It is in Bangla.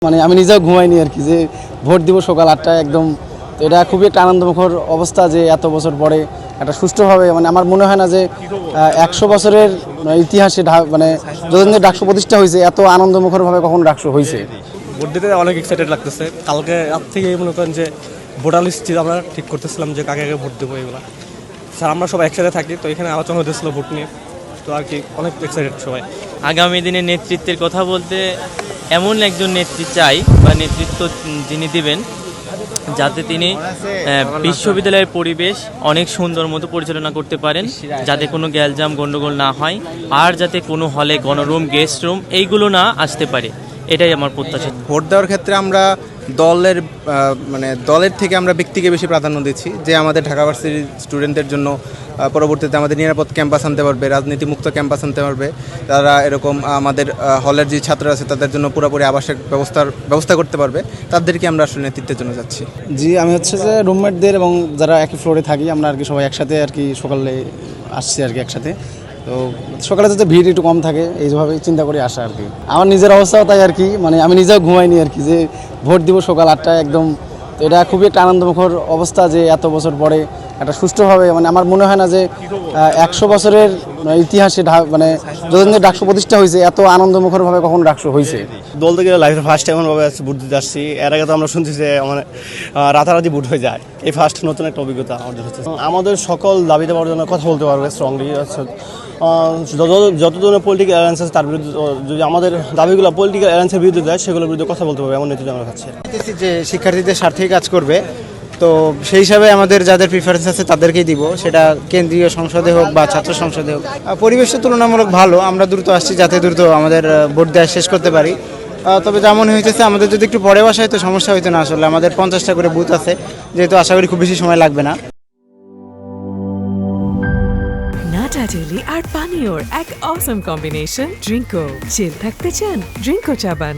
মানে আমি নিজেও ঘুমাইনি আর কি, যে ভোট দিব সকাল 8টায় একদম। তো এটা খুবই একটা আনন্দমুখর অবস্থা যে এত বছর পরে একটা সুষ্ঠুভাবে, মানে আমার মনে হয় না যে 100 বছরের ইতিহাসে মানে যতদিন ডাকসু প্রতিষ্ঠা হয়েছে এত আনন্দমুখরভাবে কখনো ডাকসু হয়েছে। ভোট দিতে অনেক এক্সাইটেড লাগতেছে। কালকে রাত থেকে মনে করেন যে ভোটার লিস্ট আমরা ঠিক করতেছিলাম যে কাকে কাকে ভোট দেবো এগুলো। স্যার আমরা সবাই একসাথে থাকি, তো এখানে আলোচনা হতেছিল ভোট নিয়ে, তো আর কি অনেক এক্সাইটেড সবাই। আগামী দিনে নেতৃত্বের কথা বলতে এমন একজন নেতৃত্ব চাই বা নেতৃত্ব যিনি দিবেন যাতে তিনি বিশ্ববিদ্যালয়ের পরিবেশ অনেক সুন্দর মতো পরিচালনা করতে পারেন, যাতে কোনো গ্যালজাম গণ্ডগোল না হয়, আর যাতে কোনো হলে গণরুম গেস্ট রুম এইগুলো না আসতে পারে, এটাই আমার প্রত্যাশা। ভোট দেওয়ার ক্ষেত্রে আমরা দলের থেকে আমরা ব্যক্তিকে বেশি প্রাধান্য দিচ্ছি, যে আমাদের ঢাকা ভার্সিটির স্টুডেন্টদের জন্য পরবর্তীতে আমাদের নিরাপদ ক্যাম্পাস আনতে পারবে, রাজনীতিমুক্ত ক্যাম্পাস আনতে পারবে। তারা এরকম আমাদের হলের যে ছাত্ররা আছে তাদের জন্য পুরোপুরি আবাসিক ব্যবস্থা করতে পারবে, তাদেরকে আমরা আসলে নেতৃত্বের জন্য যাচ্ছি। জি, আমি হচ্ছে যে রুমমেটদের এবং যারা একই ফ্লোরে থাকি আমরা আর কি সবাই একসাথে আর কি সকালে আসছি আর কি একসাথে। তো সকালে যাতে ভিড় একটু কম থাকে এইভাবে চিন্তা করে আসা আর কি। আমার নিজের অবস্থাও তাই আর কি, মানে আমি নিজেও ঘুমাইনি আর কি, যে ভোট দিব সকাল 8টায় একদম। তো এটা খুবই একটা আনন্দমুখর অবস্থা যে এত বছর পরে একটা সুষ্ঠুভাবে, মানে আমার মনে হয় না যে 100 বছরের ইতিহাসে মানে যতদিন ডাকসু প্রতিষ্ঠা হয়েছে এত আনন্দমুখরভাবে কখনো ডাকসু হয়েছে। দল থেকে লাইফের ফার্স্ট এমনভাবে ভোট দিতে আসছি। এর আগে তো আমরা শুনছি যে মানে রাতারাতি ভোট হয়ে যায়, এই ফার্স্ট নতুন একটা অভিজ্ঞতা অর্জন হচ্ছে। আমাদের সকল দাবি দেওয়ার জন্য কথা বলতে পারবে স্ট্রংলি। যত ধরনের পলিটিক্যাল অ্যালায়েন্স আছে তার বিরুদ্ধে, যদি আমাদের দাবিগুলো পলিটিক্যাল অ্যালায়েন্সের বিরুদ্ধে যায় সেগুলোর বিরুদ্ধে কথা বলতে পারবে, এমন নেতৃত্ব আমরা খাচ্ছি। যে শিক্ষার্থীদের স্বার্থেই কাজ করবে, তো সেই হিসাবে আমাদের যাদের প্রিফারেন্স আছে তাদেরকেই দিব, সেটা কেন্দ্রীয় সংসদে হোক বা ছাত্র সংসদে হোক। পরিবেশটা তুলনামূলক ভালো, আমরা দ্রুত আসছি যাতে দ্রুত আমাদের ভোট দেওয়া শেষ করতে পারি। তবে যেমন হয়েছে আমাদের যদি একটু পরে বাসায় তো সমস্যা হইতো না, আসলে আমাদের 50টা করে বুথ আছে, যেহেতু আশা করি খুব বেশি সময় লাগবে না। নাটা ডেলি আর পানীয়র এক অসম কম্বিনেশন ড্রিঙ্কো। চিল থাকতে চান ড্রিঙ্কো চাবান।